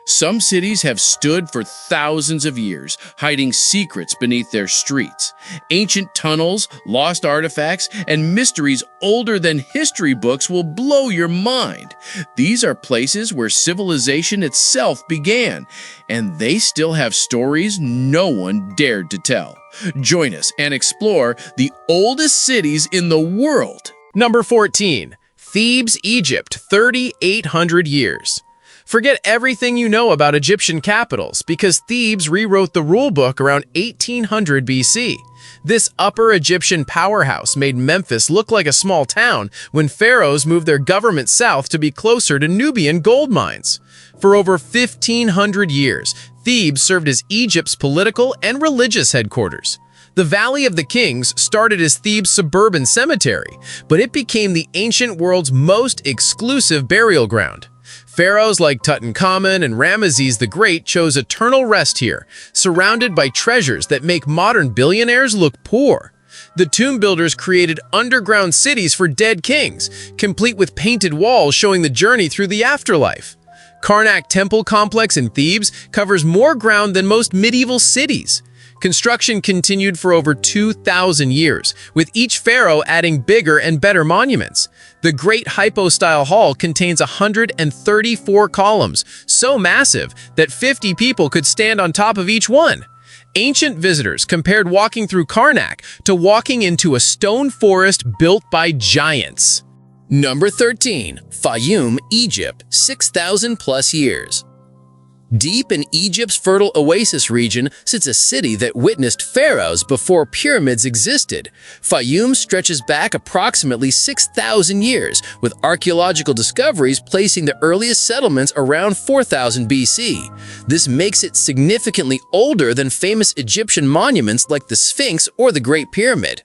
Some cities have stood for thousands of years, hiding secrets beneath their streets. Ancient tunnels, lost artifacts, and mysteries older than history books will blow your mind. These are places where civilization itself began, and they still have stories no one dared to tell. Join us and explore the oldest cities in the world. Number 14. Thebes, Egypt, 3,800 years. Forget everything you know about Egyptian capitals because Thebes rewrote the rulebook around 1800 BC. This Upper Egyptian powerhouse made Memphis look like a small town when pharaohs moved their government south to be closer to Nubian gold mines. For over 1,500 years, Thebes served as Egypt's political and religious headquarters. The Valley of the Kings started as Thebes' suburban cemetery, but it became the ancient world's most exclusive burial ground. Pharaohs like Tutankhamun and Ramesses the Great chose eternal rest here, surrounded by treasures that make modern billionaires look poor. The tomb builders created underground cities for dead kings, complete with painted walls showing the journey through the afterlife. Karnak Temple Complex in Thebes covers more ground than most medieval cities. Construction continued for over 2,000 years, with each pharaoh adding bigger and better monuments. The Great Hypostyle Hall contains 134 columns, so massive that 50 people could stand on top of each one. Ancient visitors compared walking through Karnak to walking into a stone forest built by giants. Number 13. Fayum, Egypt, 6,000 plus years. Deep in Egypt's fertile oasis region sits a city that witnessed pharaohs before pyramids existed. Fayum stretches back approximately 6,000 years, with archaeological discoveries placing the earliest settlements around 4000 BC. This makes it significantly older than famous Egyptian monuments like the Sphinx or the Great Pyramid.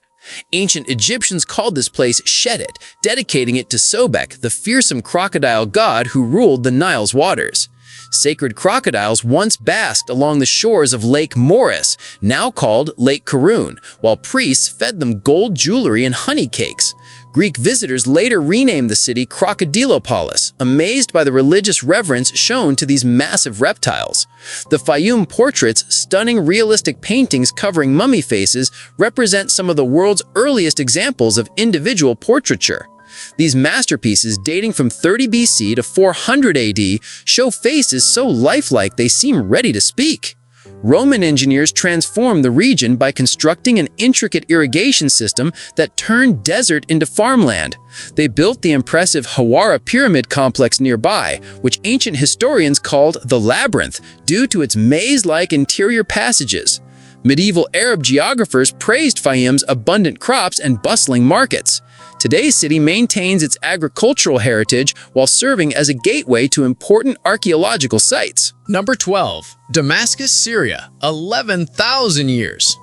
Ancient Egyptians called this place Shedet, dedicating it to Sobek, the fearsome crocodile god who ruled the Nile's waters. Sacred crocodiles once basked along the shores of Lake Moeris, now called Lake Karun, while priests fed them gold jewelry and honey cakes. Greek visitors later renamed the city Crocodilopolis, amazed by the religious reverence shown to these massive reptiles. The Fayum portraits, stunning realistic paintings covering mummy faces, represent some of the world's earliest examples of individual portraiture. These masterpieces, dating from 30 BC to 400 AD, show faces so lifelike they seem ready to speak. Roman engineers transformed the region by constructing an intricate irrigation system that turned desert into farmland. They built the impressive Hawara pyramid complex nearby, which ancient historians called the Labyrinth due to its maze-like interior passages. Medieval Arab geographers praised Fayum's abundant crops and bustling markets. Today's city maintains its agricultural heritage while serving as a gateway to important archaeological sites. Number 12. Damascus, Syria, 11,000 years.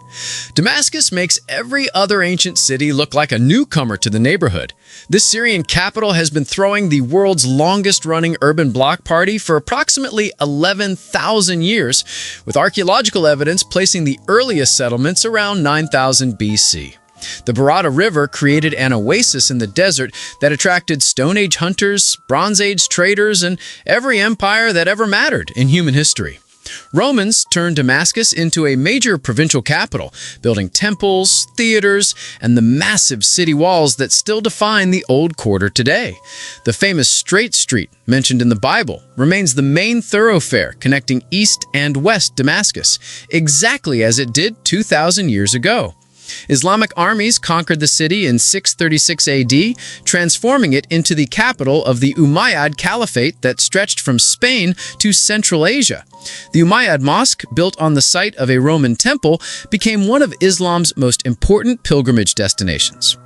Damascus makes every other ancient city look like a newcomer to the neighborhood. This Syrian capital has been throwing the world's longest-running urban block party for approximately 11,000 years, with archaeological evidence placing the earliest settlements around 9000 BC. The Barada River created an oasis in the desert that attracted Stone Age hunters, Bronze Age traders, and every empire that ever mattered in human history. Romans turned Damascus into a major provincial capital, building temples, theaters, and the massive city walls that still define the Old Quarter today. The famous Straight Street, mentioned in the Bible, remains the main thoroughfare connecting East and West Damascus, exactly as it did 2,000 years ago. Islamic armies conquered the city in 636 AD, transforming it into the capital of the Umayyad Caliphate that stretched from Spain to Central Asia. The Umayyad Mosque, built on the site of a Roman temple, became one of Islam's most important pilgrimage destinations.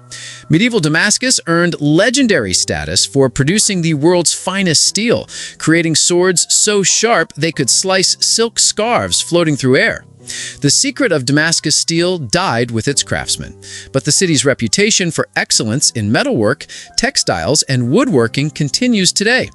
Medieval Damascus earned legendary status for producing the world's finest steel, creating swords so sharp they could slice silk scarves floating through air. The secret of Damascus steel died with its craftsmen, but the city's reputation for excellence in metalwork, textiles, and woodworking continues today.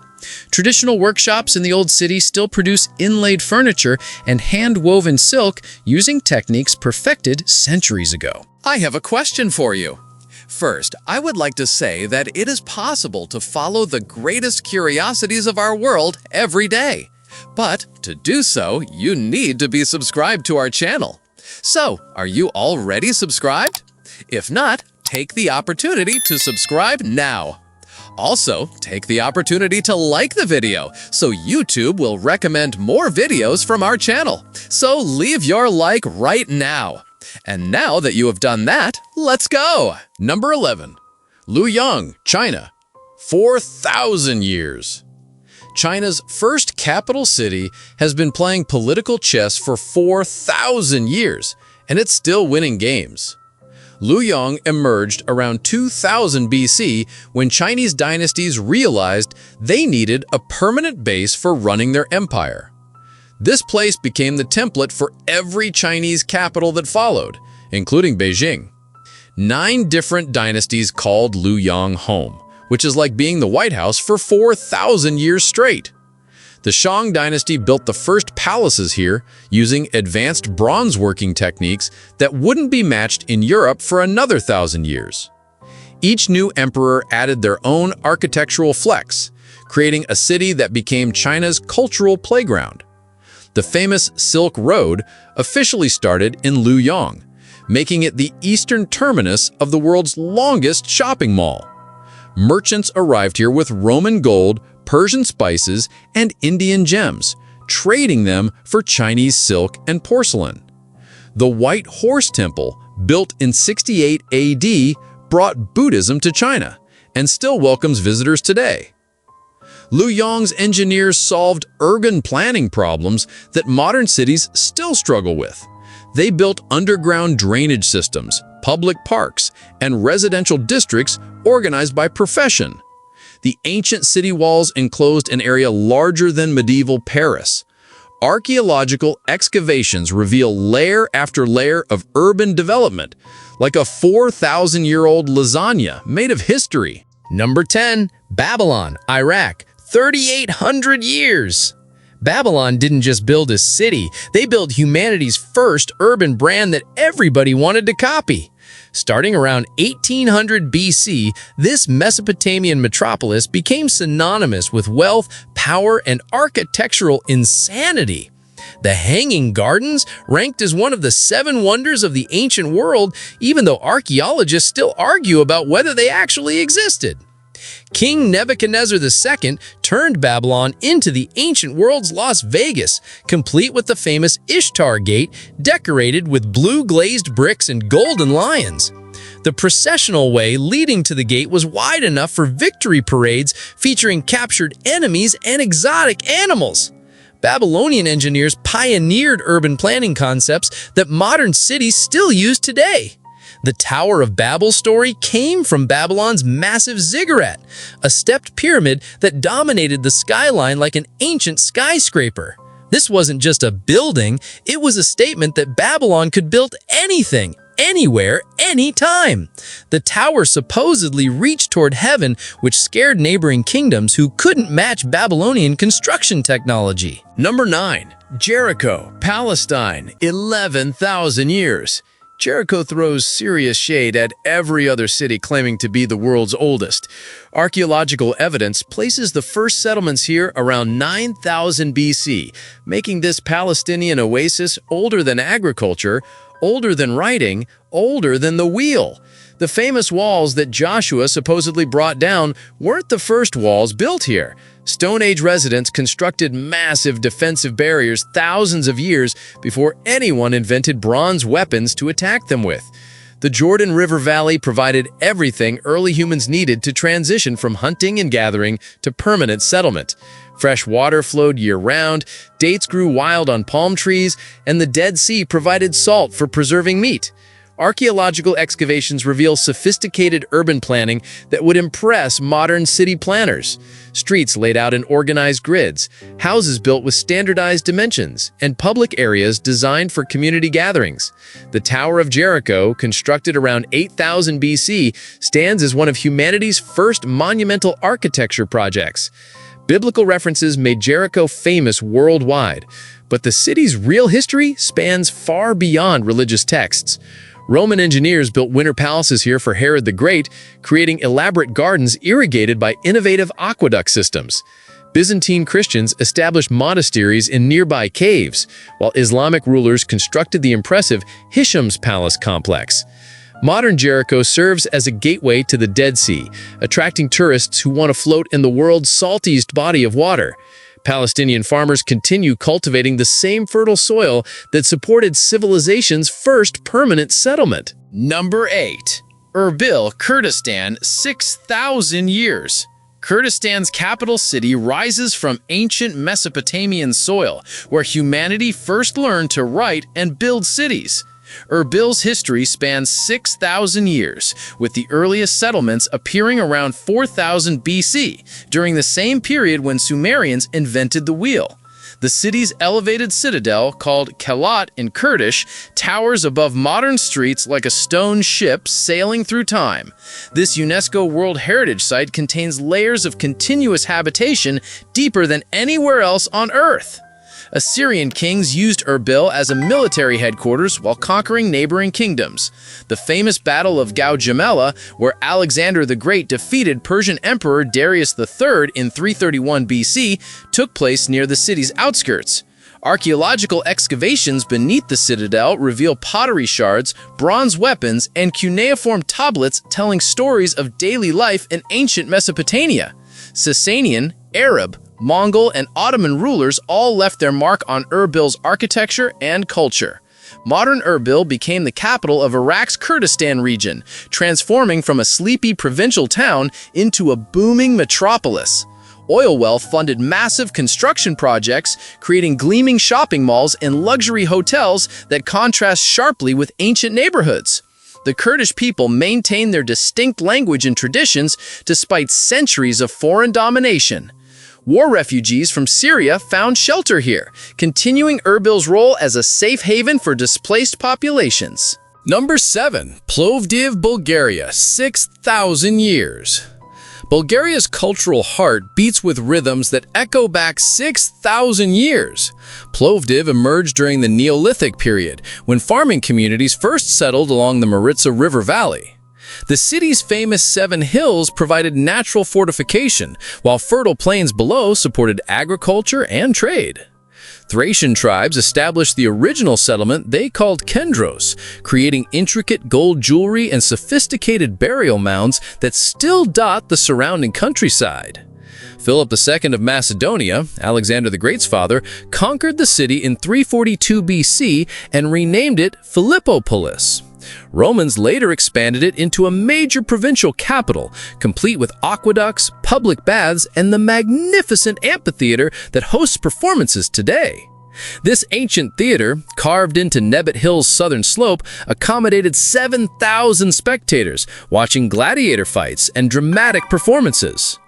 Traditional workshops in the old city still produce inlaid furniture and hand-woven silk using techniques perfected centuries ago. I have a question for you. First, I would like to say that it is possible to follow the greatest curiosities of our world every day. But to do so, you need to be subscribed to our channel. So, are you already subscribed? If not, take the opportunity to subscribe now. Also, take the opportunity to like the video so YouTube will recommend more videos from our channel. So leave your like right now. And now that you have done that, let's go! Number 11. Luoyang, China. 4,000 years. China's first capital city has been playing political chess for 4,000 years, and it's still winning games. Luoyang emerged around 2000 BC when Chinese dynasties realized they needed a permanent base for running their empire. This place became the template for every Chinese capital that followed, including Beijing. 9 different dynasties called Luoyang home, which is like being the White House for 4,000 years straight. The Shang dynasty built the first palaces here using advanced bronze working techniques that wouldn't be matched in Europe for another 1,000 years. Each new emperor added their own architectural flex, creating a city that became China's cultural playground. The famous Silk Road officially started in Luoyang, making it the eastern terminus of the world's longest shopping mall. Merchants arrived here with Roman gold, Persian spices, and Indian gems, trading them for Chinese silk and porcelain. The White Horse Temple, built in 68 AD, brought Buddhism to China and still welcomes visitors today. Luoyang's engineers solved urban planning problems that modern cities still struggle with. They built underground drainage systems, public parks, and residential districts organized by profession. The ancient city walls enclosed an area larger than medieval Paris. Archaeological excavations reveal layer after layer of urban development, like a 4,000-year-old lasagna made of history. Number 10. Babylon, Iraq, 3,800 years. Babylon didn't just build a city, they built humanity's first urban brand that everybody wanted to copy. Starting around 1800 BC, this Mesopotamian metropolis became synonymous with wealth, power, and architectural insanity. The Hanging Gardens ranked as one of the 7 wonders of the ancient world, even though archaeologists still argue about whether they actually existed. King Nebuchadnezzar II turned Babylon into the ancient world's Las Vegas, complete with the famous Ishtar Gate decorated with blue glazed bricks and golden lions. The processional way leading to the gate was wide enough for victory parades featuring captured enemies and exotic animals. Babylonian engineers pioneered urban planning concepts that modern cities still use today. The Tower of Babel story came from Babylon's massive ziggurat, a stepped pyramid that dominated the skyline like an ancient skyscraper. This wasn't just a building, it was a statement that Babylon could build anything, anywhere, anytime. The tower supposedly reached toward heaven, which scared neighboring kingdoms who couldn't match Babylonian construction technology. Number 9. Jericho, Palestine, 11,000 years. Jericho throws serious shade at every other city claiming to be the world's oldest. Archaeological evidence places the first settlements here around 9000 BC, making this Palestinian oasis older than agriculture, older than writing, older than the wheel. The famous walls that Joshua supposedly brought down weren't the first walls built here. Stone Age residents constructed massive defensive barriers thousands of years before anyone invented bronze weapons to attack them with. The Jordan River Valley provided everything early humans needed to transition from hunting and gathering to permanent settlement. Fresh water flowed year-round, dates grew wild on palm trees, and the Dead Sea provided salt for preserving meat. Archaeological excavations reveal sophisticated urban planning that would impress modern city planners. Streets laid out in organized grids, houses built with standardized dimensions, and public areas designed for community gatherings. The Tower of Jericho, constructed around 8000 BC, stands as one of humanity's first monumental architecture projects. Biblical references made Jericho famous worldwide, but the city's real history spans far beyond religious texts. Roman engineers built winter palaces here for Herod the Great, creating elaborate gardens irrigated by innovative aqueduct systems. Byzantine Christians established monasteries in nearby caves, while Islamic rulers constructed the impressive Hisham's Palace complex. Modern Jericho serves as a gateway to the Dead Sea, attracting tourists who want to float in the world's saltiest body of water. Palestinian farmers continue cultivating the same fertile soil that supported civilization's first permanent settlement. Number 8. Erbil, Kurdistan, 6,000 years. Kurdistan's capital city rises from ancient Mesopotamian soil, where humanity first learned to write and build cities. Erbil's history spans 6,000 years, with the earliest settlements appearing around 4000 BC, during the same period when Sumerians invented the wheel. The city's elevated citadel, called Kalat in Kurdish, towers above modern streets like a stone ship sailing through time. This UNESCO World Heritage Site contains layers of continuous habitation deeper than anywhere else on Earth. Assyrian kings used Erbil as a military headquarters while conquering neighboring kingdoms. The famous Battle of Gaugamela, where Alexander the Great defeated Persian Emperor Darius III in 331 BC, took place near the city's outskirts. Archaeological excavations beneath the citadel reveal pottery shards, bronze weapons, and cuneiform tablets telling stories of daily life in ancient Mesopotamia. Sasanian, Arab, Mongol, and Ottoman rulers all left their mark on Erbil's architecture and culture. Modern Erbil became the capital of Iraq's Kurdistan region, transforming from a sleepy provincial town into a booming metropolis. Oil wealth funded massive construction projects, creating gleaming shopping malls and luxury hotels that contrast sharply with ancient neighborhoods. The Kurdish people maintain their distinct language and traditions despite centuries of foreign domination. War refugees from Syria found shelter here, continuing Erbil's role as a safe haven for displaced populations. Number 7. Plovdiv, Bulgaria, 6,000 years. Bulgaria's cultural heart beats with rhythms that echo back 6,000 years. Plovdiv emerged during the Neolithic period, when farming communities first settled along the Maritsa River Valley. The city's famous 7 hills provided natural fortification, while fertile plains below supported agriculture and trade. Thracian tribes established the original settlement they called Kendros, creating intricate gold jewelry and sophisticated burial mounds that still dot the surrounding countryside. Philip II of Macedonia, Alexander the Great's father, conquered the city in 342 BC and renamed it Philippopolis. Romans later expanded it into a major provincial capital, complete with aqueducts, public baths, and the magnificent amphitheater that hosts performances today. This ancient theater, carved into Nebet Hill's southern slope, accommodated 7,000 spectators, watching gladiator fights and dramatic performances.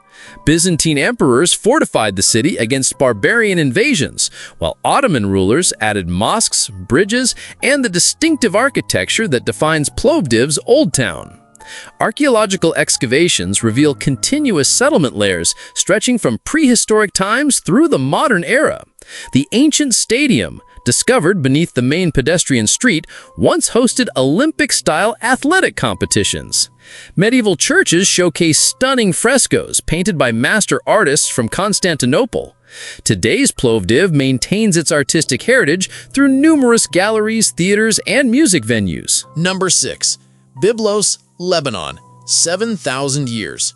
Byzantine emperors fortified the city against barbarian invasions, while Ottoman rulers added mosques, bridges, and the distinctive architecture that defines Plovdiv's Old Town. Archaeological excavations reveal continuous settlement layers stretching from prehistoric times through the modern era. The ancient stadium, discovered beneath the main pedestrian street, once hosted Olympic-style athletic competitions. Medieval churches showcase stunning frescoes painted by master artists from Constantinople. Today's Plovdiv maintains its artistic heritage through numerous galleries, theaters, and music venues. Number 6. Byblos, Lebanon, 7,000 years.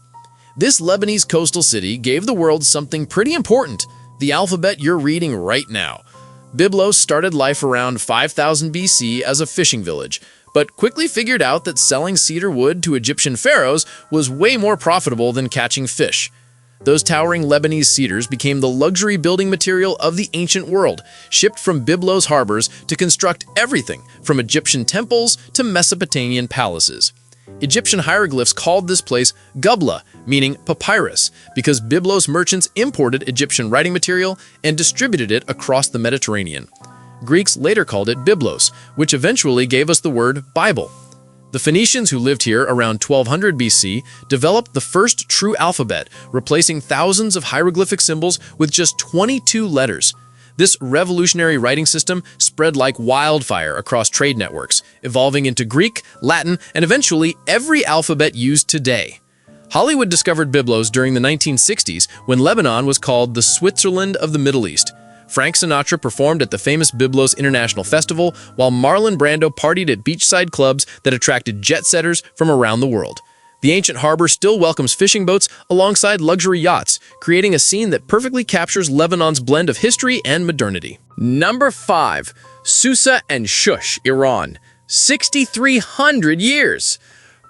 This Lebanese coastal city gave the world something pretty important, the alphabet you're reading right now. Byblos started life around 5000 BC as a fishing village, but quickly figured out that selling cedar wood to Egyptian pharaohs was way more profitable than catching fish. Those towering Lebanese cedars became the luxury building material of the ancient world, shipped from Byblos harbors to construct everything from Egyptian temples to Mesopotamian palaces. Egyptian hieroglyphs called this place Gubla, meaning papyrus, because Byblos merchants imported Egyptian writing material and distributed it across the Mediterranean. Greeks later called it Byblos, which eventually gave us the word Bible. The Phoenicians who lived here around 1200 BC developed the first true alphabet, replacing thousands of hieroglyphic symbols with just 22 letters. This revolutionary writing system spread like wildfire across trade networks, evolving into Greek, Latin, and eventually every alphabet used today. Hollywood discovered Byblos during the 1960s when Lebanon was called the Switzerland of the Middle East. Frank Sinatra performed at the famous Byblos International Festival, while Marlon Brando partied at beachside clubs that attracted jet-setters from around the world. The ancient harbor still welcomes fishing boats alongside luxury yachts, creating a scene that perfectly captures Lebanon's blend of history and modernity. Number 5. Susa and Shush, Iran. 6,300 years.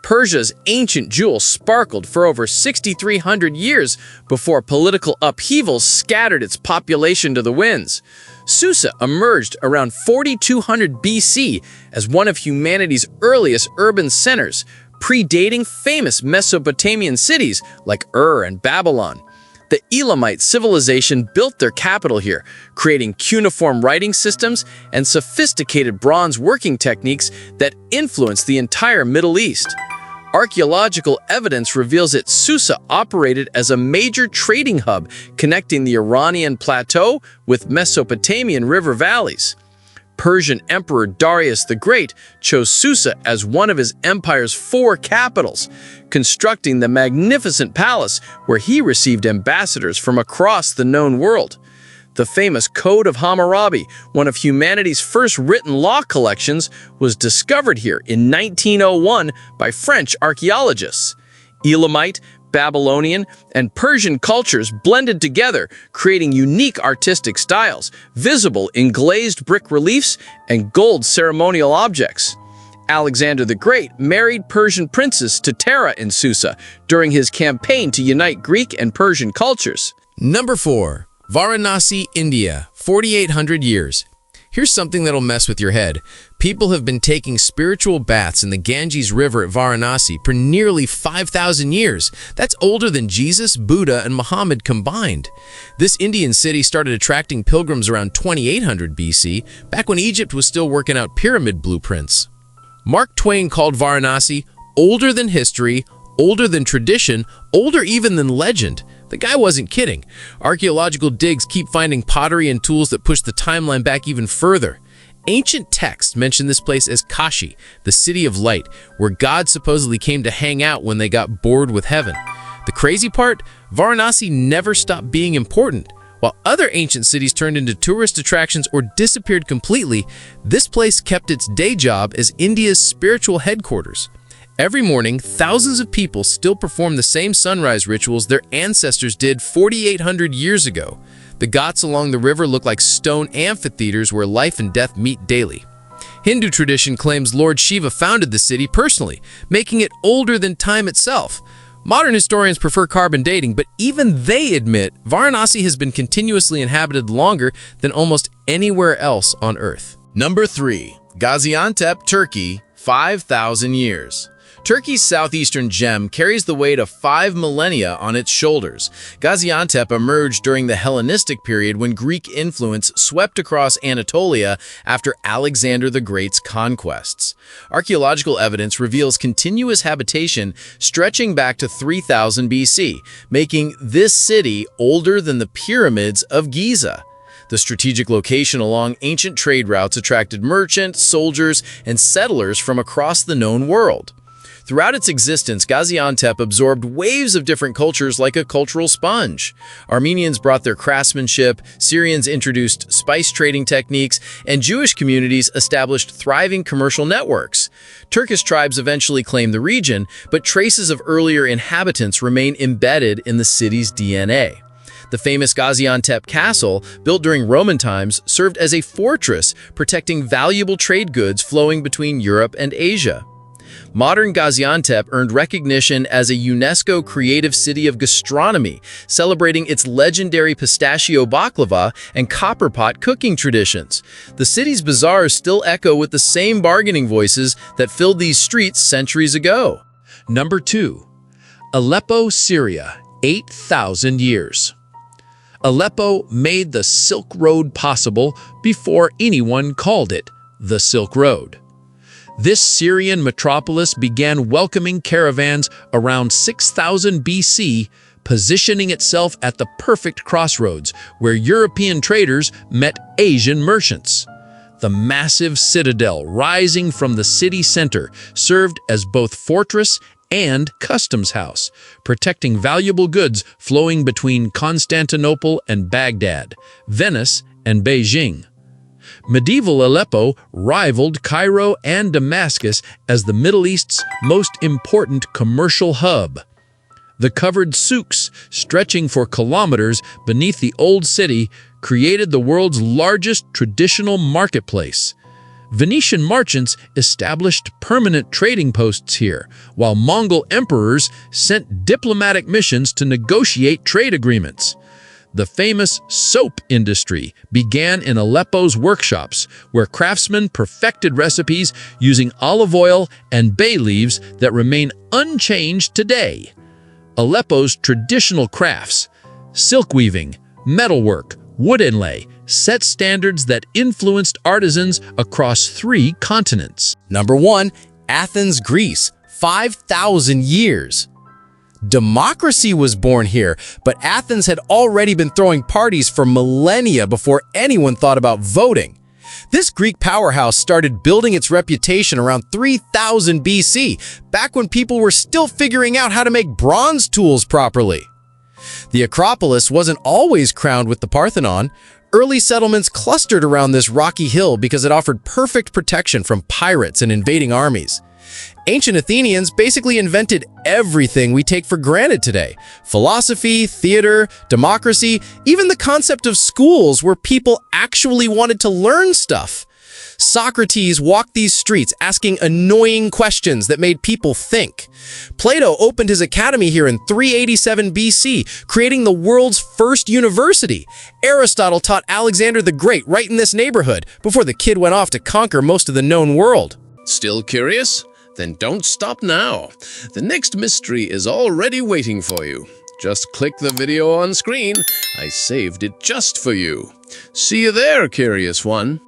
Persia's ancient jewel sparkled for over 6,300 years before political upheavals scattered its population to the winds. Susa emerged around 4200 BC as one of humanity's earliest urban centers, predating famous Mesopotamian cities like Ur and Babylon. The Elamite civilization built their capital here, creating cuneiform writing systems and sophisticated bronze working techniques that influenced the entire Middle East. Archaeological evidence reveals that Susa operated as a major trading hub connecting the Iranian plateau with Mesopotamian river valleys. Persian Emperor Darius the Great chose Susa as one of his empire's 4 capitals, constructing the magnificent palace where he received ambassadors from across the known world. The famous Code of Hammurabi, one of humanity's first written law collections, was discovered here in 1901 by French archaeologists. Elamite, Babylonian, and Persian cultures blended together, creating unique artistic styles, visible in glazed brick reliefs and gold ceremonial objects. Alexander the Great married Persian princess Tatara in Susa during his campaign to unite Greek and Persian cultures. Number 4. Varanasi, India, 4,800 years. Here's something that'll mess with your head. People have been taking spiritual baths in the Ganges River at Varanasi for nearly 5,000 years. That's older than Jesus, Buddha, and Muhammad combined. This Indian city started attracting pilgrims around 2800 BC, back when Egypt was still working out pyramid blueprints. Mark Twain called Varanasi older than history, older than tradition, older even than legend. The guy wasn't kidding. Archaeological digs keep finding pottery and tools that push the timeline back even further. Ancient texts mention this place as Kashi, the city of light, where God supposedly came to hang out when they got bored with heaven. The crazy part? Varanasi never stopped being important. While other ancient cities turned into tourist attractions or disappeared completely, this place kept its day job as India's spiritual headquarters. Every morning, thousands of people still perform the same sunrise rituals their ancestors did 4,800 years ago. The ghats along the river look like stone amphitheaters where life and death meet daily. Hindu tradition claims Lord Shiva founded the city personally, making it older than time itself. Modern historians prefer carbon dating, but even they admit Varanasi has been continuously inhabited longer than almost anywhere else on Earth. Number 3. Gaziantep, Turkey, 5,000 years. Turkey's southeastern gem carries the weight of 5 millennia on its shoulders. Gaziantep emerged during the Hellenistic period when Greek influence swept across Anatolia after Alexander the Great's conquests. Archaeological evidence reveals continuous habitation stretching back to 3000 BC, making this city older than the pyramids of Giza. The strategic location along ancient trade routes attracted merchants, soldiers, and settlers from across the known world. Throughout its existence, Gaziantep absorbed waves of different cultures like a cultural sponge. Armenians brought their craftsmanship, Syrians introduced spice trading techniques, and Jewish communities established thriving commercial networks. Turkish tribes eventually claimed the region, but traces of earlier inhabitants remain embedded in the city's DNA. The famous Gaziantep Castle, built during Roman times, served as a fortress protecting valuable trade goods flowing between Europe and Asia. Modern Gaziantep earned recognition as a UNESCO Creative City of Gastronomy, celebrating its legendary pistachio baklava and copper pot cooking traditions. The city's bazaars still echo with the same bargaining voices that filled these streets centuries ago. Number 2. Aleppo, Syria, 8,000 years. Aleppo made the Silk Road possible before anyone called it the Silk Road. This Syrian metropolis began welcoming caravans around 6000 BC, positioning itself at the perfect crossroads where European traders met Asian merchants. The massive citadel rising from the city center served as both fortress and customs house, protecting valuable goods flowing between Constantinople and Baghdad, Venice and Beijing. Medieval Aleppo rivaled Cairo and Damascus as the Middle East's most important commercial hub. The covered souks, stretching for kilometers beneath the old city, created the world's largest traditional marketplace. Venetian merchants established permanent trading posts here, while Mongol emperors sent diplomatic missions to negotiate trade agreements. The famous soap industry began in Aleppo's workshops, where craftsmen perfected recipes using olive oil and bay leaves that remain unchanged today. Aleppo's traditional crafts, silk weaving, metalwork, wood inlay, set standards that influenced artisans across 3 continents. Number 1. Athens, Greece, 5,000 years. Democracy was born here, but Athens had already been throwing parties for millennia before anyone thought about voting. This Greek powerhouse started building its reputation around 3000 BC, back when people were still figuring out how to make bronze tools properly. The Acropolis wasn't always crowned with the Parthenon. Early settlements clustered around this rocky hill because it offered perfect protection from pirates and invading armies. Ancient Athenians basically invented everything we take for granted today. Philosophy, theater, democracy, even the concept of schools where people actually wanted to learn stuff. Socrates walked these streets asking annoying questions that made people think. Plato opened his academy here in 387 BC, creating the world's first university. Aristotle taught Alexander the Great right in this neighborhood, before the kid went off to conquer most of the known world. Still curious? Then don't stop now. The next mystery is already waiting for you. Just click the video on screen. I saved it just for you. See you there, curious one.